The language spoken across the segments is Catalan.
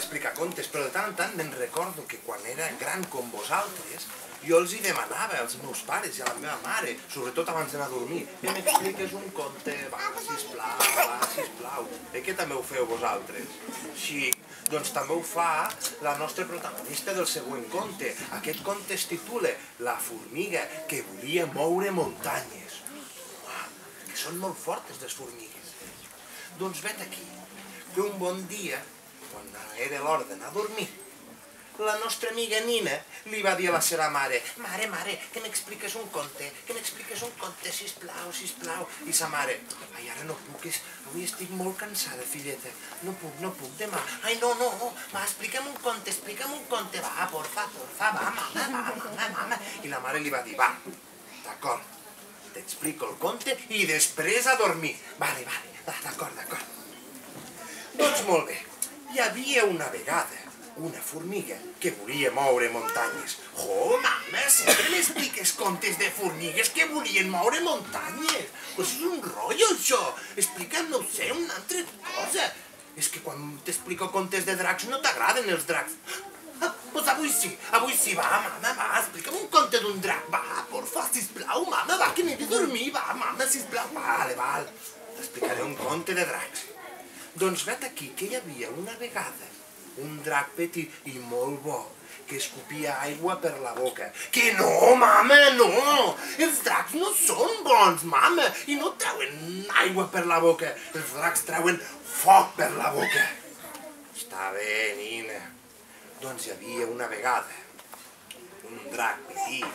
d'explicar contes, però de tant en tant me'n recordo que quan era gran com vosaltres, jo els hi demanava als meus pares i a la meva mare, sobretot abans d'anar a dormir, que m'expliques un conte, va, sisplau, que també ho feu vosaltres? Sí, doncs també ho fa la nostra protagonista del següent conte. Aquest conte es titula La formiga que volia moure muntanyes. Que són molt fortes les formigues. Doncs vet aquí, que un bon dia, quan era l'hora d'anar a dormir, la nostra amiga Nina li va dir a la seva mare: Mare, que m'expliques un conte, sisplau. I sa mare: Ai, ara no puc, avui estic molt cansada, filleta, no puc, demà. Ai, no, va, explica'm un conte, va, porfa, va, mama. I la mare li va dir: Va, d'acord, t'explico el conte i després a dormir. Vale, d'acord. Doncs molt bé, hi havia una vegada una formiga que volia moure muntanyes. Oh, mama, sempre m'expliques contes de formigues que volien moure muntanyes. Pues és un rotllo, això. Explica'm, no ho sé, una altra cosa. És que quan t'explico contes de dracs no t'agraden els dracs. Pues avui sí, va, mama, va, explica'm un conte d'un drac. Va, porfa, sisplau, mama, va, que m'he de dormir, va, mama, sisplau. Vale, t'explicaré un conte de dracs. Doncs vet aquí que hi havia una vegada un drac petit i molt bo que escopia aigua per la boca. Que no, mama, no! Els dracs no són bons, mama, i no treuen aigua per la boca. Els dracs treuen foc per la boca. Està bé, Nina. Doncs hi havia una vegada un drac petit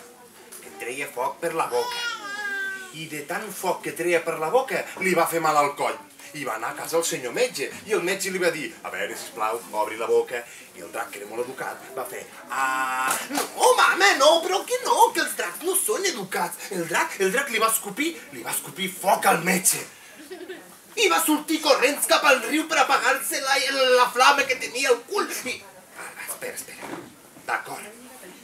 que treia foc per la boca. I de tant foc que treia per la boca li va fer mal al coll. I va anar a casa el senyor metge, i el metge li va dir: A veure, sisplau, obri la boca. I el drac, que era molt educat, va fer: No, mama, no, però que no, que els dracs no són educats. El drac li va escopir foc al metge. I va sortir corrents cap al riu per apagar-se la flama que tenia al cul. I... Espera. D'acord,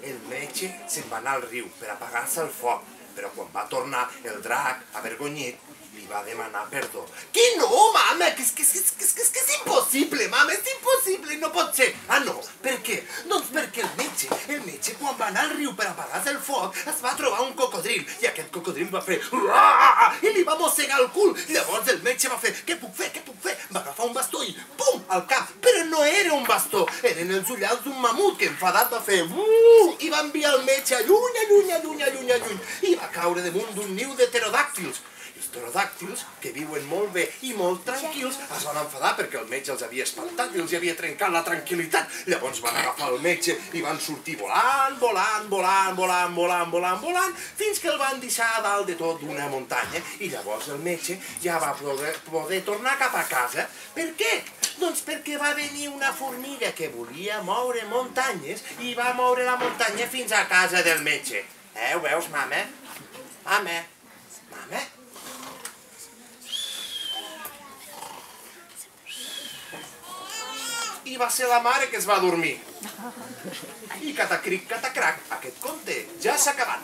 el metge se'n va anar al riu per apagar-se el foc, però quan va tornar el drac, avergonyit, li va demanar perdó. Que no, mama, que és impossible, mama, és impossible, no pot ser. Ah, no, per què? Doncs perquè el metge, quan va anar al riu per apagar-se el foc, es va trobar un cocodril, i aquest cocodril va fer i li va mossegar el cul. Llavors el metge va fer: Què puc fer? Va agafar un bastó i pum, al cap. Però no era un bastó, eren els ullals d'un mamut que enfadat va fer i va enviar el metge lluny, i va caure damunt d'un niu de pterodàctils. Els pterodàctils, que viuen molt bé i molt tranquils, es van enfadar perquè el metge els havia espantat i els havia trencat la tranquil·litat. Llavors van agafar el metge i van sortir volant, fins que el van deixar a dalt de tot d'una muntanya. I llavors el metge ja va poder tornar cap a casa. Per què? Doncs perquè va venir una formiga que volia moure muntanyes i va moure la muntanya fins a casa del metge. Ho veus, mama? Mama? I va ser la mare que es va dormir. I catacric, catacrac, aquest conte ja s'ha acabat.